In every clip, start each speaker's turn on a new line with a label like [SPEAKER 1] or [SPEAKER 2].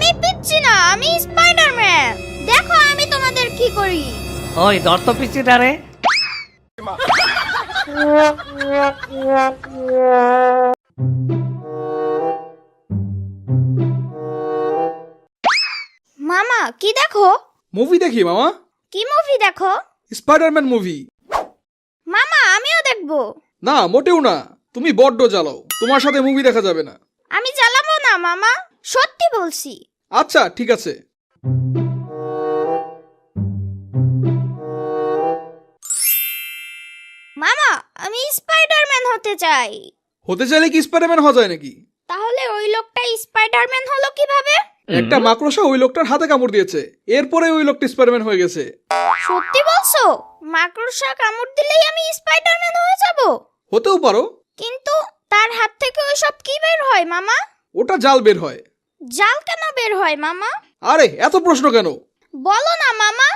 [SPEAKER 1] আমি পিচ্ছি না, আমি স্পাইডারম্যান। দেখো আমি তোমাদের কি করি।
[SPEAKER 2] ওই ধর তো পিচ্চিটারে।
[SPEAKER 1] মামা কি দেখো?
[SPEAKER 3] মুভি দেখি মামা।
[SPEAKER 1] কি মুভি দেখো?
[SPEAKER 3] Spiderman movie.
[SPEAKER 1] মামা আমিও দেখবো।
[SPEAKER 3] না মোটেও না, তুমি বড্ড জ্বালাও, তোমার সাথে মুভি দেখা যাবে না।
[SPEAKER 1] আমি জ্বালাবো না মামা, সত্যি বলছি।
[SPEAKER 3] আচ্ছা ঠিক আছে।
[SPEAKER 1] মামা আমি স্পাইডারম্যান হতে চাই।
[SPEAKER 3] হতে চাইলে কি স্পাইডারম্যান হওয়া যায় নাকি?
[SPEAKER 1] তাহলে ওই লোকটা স্পাইডারম্যান হলো কিভাবে?
[SPEAKER 3] একটা মাকড়সা ওই লোকটার হাতে কামড় দিয়েছে, এরপরে ওই লোকটা স্পাইডারম্যান হয়ে গেছে।
[SPEAKER 1] সত্যি বলছো? মাকড়সা কামড় দিলেই আমি স্পাইডারম্যান হয়ে যাব?
[SPEAKER 3] হতেও পারো।
[SPEAKER 1] কিন্তু তার হাত থেকে ওইসব কি বের হয় মামা?
[SPEAKER 3] ওটা জাল বের হয়।
[SPEAKER 1] জাল কেন বের হয় মামা?
[SPEAKER 3] আরে এত প্রশ্ন কেন?
[SPEAKER 1] বলো না মামা।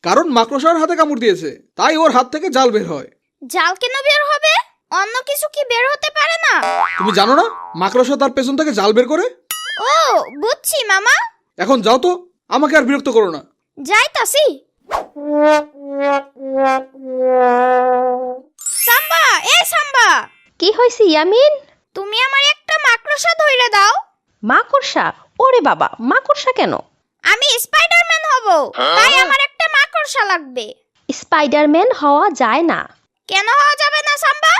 [SPEAKER 3] কারণ মাকড়সার হাতে কামড় দিয়েছে, তাই ওর হাত থেকে জাল বের হয়।
[SPEAKER 1] জাল কেন বের হবে? অন্য কিছু কি বের হতে পারে না?
[SPEAKER 3] তুমি জানো না মাকড়সা তার পেছন থেকে জাল বের করে?
[SPEAKER 1] ও বুঝছি মামা।
[SPEAKER 3] এখন যাও তো, আমাকে আর বিরক্ত করো না।
[SPEAKER 1] যাইতাছি। সাম্বা, এই সাম্বা,
[SPEAKER 4] কি হয়েছে ইয়ামিন?
[SPEAKER 1] তুমি আমার একটা মাকড়সা ধইরে দাও।
[SPEAKER 4] মাকড়সা? ওরে বাবা, মাকড়সা কেন?
[SPEAKER 1] আমি স্পাইডারম্যান হব, তাই আমার একটা মাকড়সা লাগবে।
[SPEAKER 4] স্পাইডারম্যান হওয়া যায় না।
[SPEAKER 1] কেন হওয়া যাবে না সাম্বা?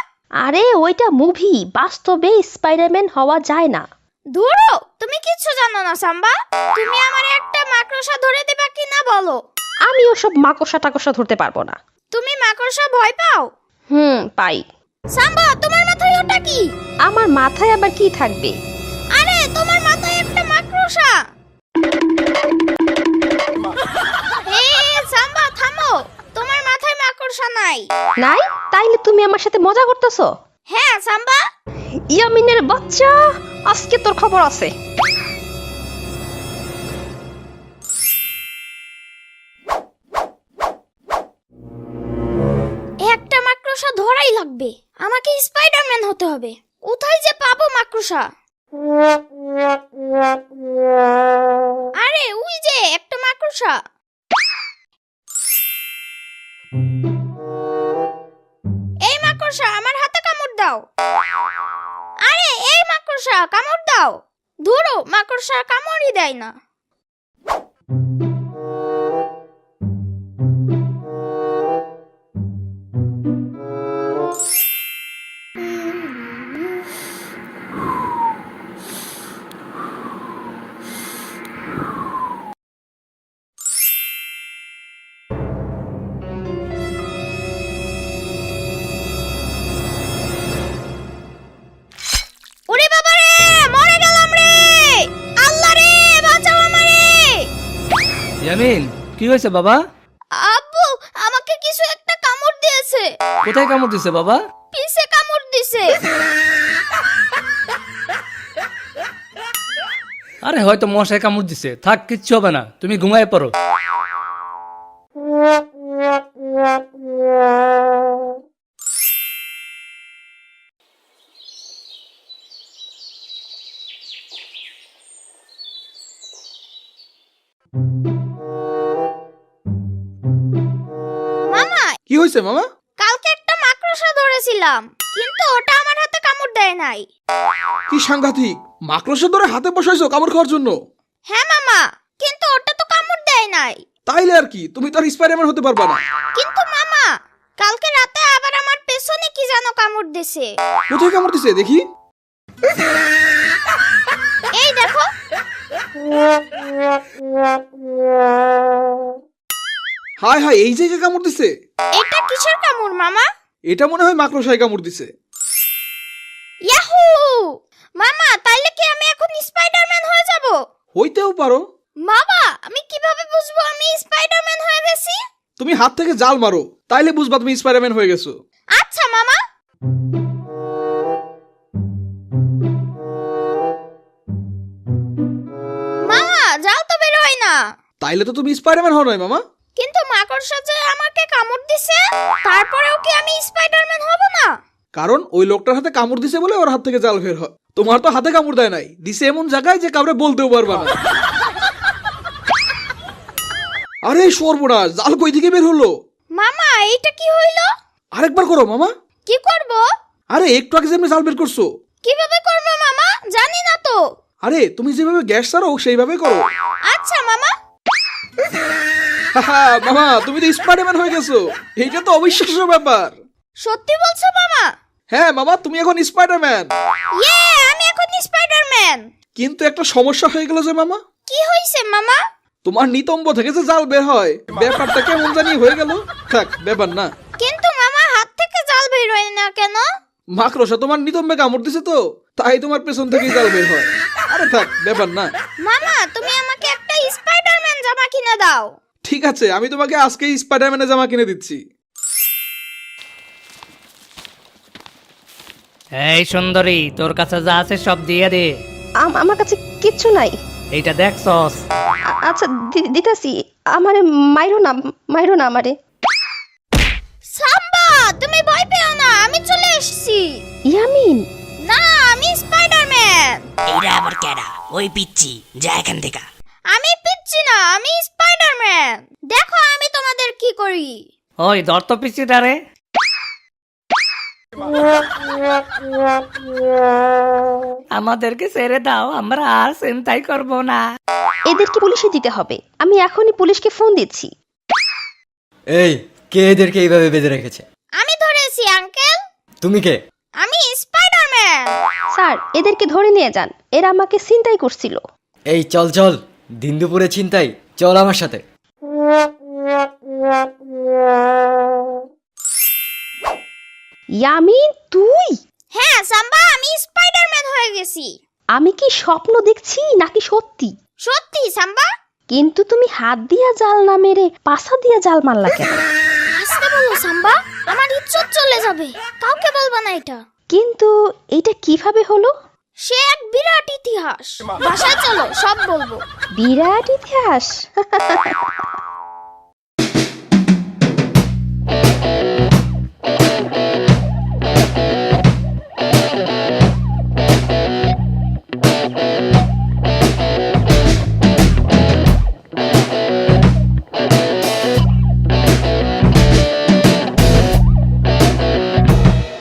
[SPEAKER 4] আরে ওইটা মুভি, বাস্তবে স্পাইডারম্যান হওয়া যায় না।
[SPEAKER 1] ধুরো, তুমি কিচ্ছু জানো না সাম্বা। তুমি আমার একটা মাকড়সা ধরে দিবা কিনা বলো।
[SPEAKER 4] আমি ওসব মাকড়সা টাকড়সা ধরতে পারবো না।
[SPEAKER 1] তুমি মাকড়সা ভয় পাও?
[SPEAKER 4] পাই।
[SPEAKER 1] সাম্বা তোমার মাথায় ওটা কি?
[SPEAKER 4] আমার মাথায় আবার কি থাকবে?
[SPEAKER 1] আরে তোমার মাথায় একটা মাকড়সা। সাম্বা থামো, তোমার মাথায় মাকড়সা নাই।
[SPEAKER 4] নাই? তাইলে তুমি আমার সাথে মজা করতেছো?
[SPEAKER 1] হ্যাঁ সাম্বা।
[SPEAKER 4] ইয়ামিনের বাচ্চা, আজকে তোর খবর আছে।
[SPEAKER 1] একটা মাকড়সা ধরাই লাগবে, আমাকে স্পাইডারম্যান হতে হবে। কোথায় যে পাবো মাকড়সা? আরে ওই যে একটা মাকড়সা। এই মাকড়সা আমার হাতে কামড় দাও। আরে এই মাকড়সা কামড় দাও। ধুরো, মাকড়সা কামড়ই দেয় না। ওরে বাবা রে, মরে গেলাম রে। আল্লাহ রে, বাঁচাও আমারে।
[SPEAKER 2] ইয়ামিন কি হয়েছে বাবা?
[SPEAKER 1] আব্বু আমাকে কিছু একটা কামড় দিয়েছে।
[SPEAKER 2] কোথায় কামড় দিছে বাবা?
[SPEAKER 1] পিছে কামড় দিছে।
[SPEAKER 2] আরে হয়তো মশায় কামড় দিছে, থাক কিচ্ছু হবে না, তুমি ঘুমায় পড়ো।
[SPEAKER 1] মামা
[SPEAKER 3] কি হয়েছে মামা?
[SPEAKER 1] কালকে একটা মাকড়সা ধরেছিলাম, কিন্তু ওটা আমার হাতে কামড় দেয় নাই।
[SPEAKER 3] কি সাংঘাতিক, মাকড়সা ধরে হাতে বসাইছো কামড় খাওয়ার জন্য?
[SPEAKER 1] হ্যাঁ মামা, কিন্তু ওটা তো কামড় দেয় নাই।
[SPEAKER 3] তাইলে আর কি, তুমি তো আর স্পাইডারম্যান হতে পারবা না।
[SPEAKER 1] কিন্তু মামা কালকে রাতে আবার আমার পেছনে কি যেন কামড় দিছে।
[SPEAKER 3] কোথায় কামড় দিছে দেখি?
[SPEAKER 1] এই দেখো।
[SPEAKER 3] হায় হায়, এই জায়গায় কামড় দিছে।
[SPEAKER 1] এটা কিসের কামড় মামা?
[SPEAKER 3] এটা মনে হয় মাকড়সায় কামড় দিছে।
[SPEAKER 1] ইয়াহু! মামা তাইলে কি আমি এখন স্পাইডারম্যান হয়ে যাব?
[SPEAKER 3] হইতেও পারো।
[SPEAKER 1] বাবা আমি কিভাবে বুঝবো আমি স্পাইডারম্যান হয়ে গেছি?
[SPEAKER 3] তুমি হাত থেকে জাল মারো, তাইলে বুঝবা তুমি স্পাইডারম্যান হয়ে গেছো।
[SPEAKER 1] আচ্ছা মামা। মামা জাল তো বের হয় না।
[SPEAKER 3] তাইলে তো তুমি স্পাইডারম্যান হও নাই মামা।
[SPEAKER 1] কিন্তু মাকড়সা যে আমাকে কামড় দিছে, তারপরেও কি আমি স্পাইডারম্যান হব না?
[SPEAKER 3] কারণ ওই লোকটার হাতে কামড় দিছে বলে ওর হাত থেকে জাল বের হয়। তোমার তো হাতে কামড় দেয় নাই, দিছে এমন জায়গায় যে কাউরে বলতেও পারবা না। আরে সর্বনাশ, জাল কই থেকে বের হলো?
[SPEAKER 1] মামা এইটা কি হইলো?
[SPEAKER 3] আরেকবার করো মামা।
[SPEAKER 1] কি করব?
[SPEAKER 3] আরে একটু আগে যেমনি জাল বের করছো।
[SPEAKER 1] কিভাবে করব মামা? জানি না তো।
[SPEAKER 3] আরে তুমি যেভাবে গ্যাস ছাড়ো সেইভাবে করো।
[SPEAKER 1] আচ্ছা মামা।
[SPEAKER 3] হাহা, মামা তুমি তো স্পাইডারম্যান হয়ে গেছো। এইটা তো অবিশ্বাস্য ব্যাপার।
[SPEAKER 1] সত্যি বলছো মামা?
[SPEAKER 3] হ্যাঁ মামা, তুমি এখন স্পাইডারম্যান।
[SPEAKER 1] ইয়ে, আমি এখন স্পাইডারম্যান।
[SPEAKER 3] কিন্তু একটা সমস্যা হয়ে গেল যে মামা,
[SPEAKER 1] কি হইছে মামা?
[SPEAKER 3] তোমার নিতম্ব থেকে যে জাল বের হয়, ব্যাপারটা কেমন জানি হয়ে গেল। থাক, ব্যাপার না।
[SPEAKER 1] কিন্তু মামা হাত থেকে জাল বের হয় না কেন?
[SPEAKER 3] মাকড়সা তোমার নিতম্বে কামড় দিছে তো, তাই তোমার পেছন থেকেই জাল বের হয়। আরে থাক, ব্যাপার না।
[SPEAKER 1] মামা তুমি আমাকে একটা স্পাইডারম্যান জামা কিনে দাও।
[SPEAKER 3] ঠিক আছে, আমি তোমাকে আজকেই স্পাইডারম্যানের জামা কিনে দিচ্ছি।
[SPEAKER 2] এই সুন্দরী, তোর কাছে যা আছে সব দিয়ে দে।
[SPEAKER 4] আমার কাছে কিচ্ছু নাই।
[SPEAKER 2] এইটা দেখছস?
[SPEAKER 4] আচ্ছা দিতাছি। আমারে মাইরো না আমারে।
[SPEAKER 1] সাম্বা তুমি ভয় পেও না, আমি চলে এসেছি।
[SPEAKER 4] ইয়ামিন,
[SPEAKER 1] না, আমি স্পাইডারম্যান।
[SPEAKER 5] এইটা আবার কেডা? ওই পিচ্ছি, যা এখান থেকে।
[SPEAKER 1] আমি পিচ্ছি না, আমি স্পাইডারম্যান। দেখো আমি তোমাদের কি করি।
[SPEAKER 2] ওই ধর তো পিছিটারে। আমাদেরকে ছেড়ে দাও, আমরা আর চিন্তাই করব না।
[SPEAKER 4] এদেরকে পুলিশে দিতে হবে। আমি এখনই পুলিশকে ফোন দিচ্ছি।
[SPEAKER 6] এই, কে এদেরকে এইভাবে বেঁধে রেখেছে?
[SPEAKER 1] আমি ধরেছি আঙ্কেল।
[SPEAKER 6] তুমি কে?
[SPEAKER 1] আমি স্পাইডারম্যান।
[SPEAKER 4] স্যার, এদেরকে ধরে নিয়ে যান। এরা আমাকে ছিনতাই করছিল।
[SPEAKER 6] এই চল চল, দিন দুপুরে ছিনতাই, চল আমার সাথে।
[SPEAKER 4] ইয়ামিন, তুই?
[SPEAKER 1] হ্যাঁ সাম্বা, আমি স্পাইডারম্যান হয়ে গেছি।
[SPEAKER 4] আমি কি স্বপ্ন দেখছি নাকি সত্যি?
[SPEAKER 1] সত্যি সাম্বা।
[SPEAKER 4] কিন্তু তুমি হাত দিয়া জাল না মেরে পাছা দিয়া জাল মারলা কেন?
[SPEAKER 1] আসতে বলো সাম্বা, আমার ইজ্জত চলে যাবে। কাউকে বলবা না এটা।
[SPEAKER 4] কিন্তু এটা কিভাবে হলো?
[SPEAKER 1] সে এক বিরাট ইতিহাস। বাসায় চলো, সব বলবো।
[SPEAKER 4] বিরাট ইতিহাস।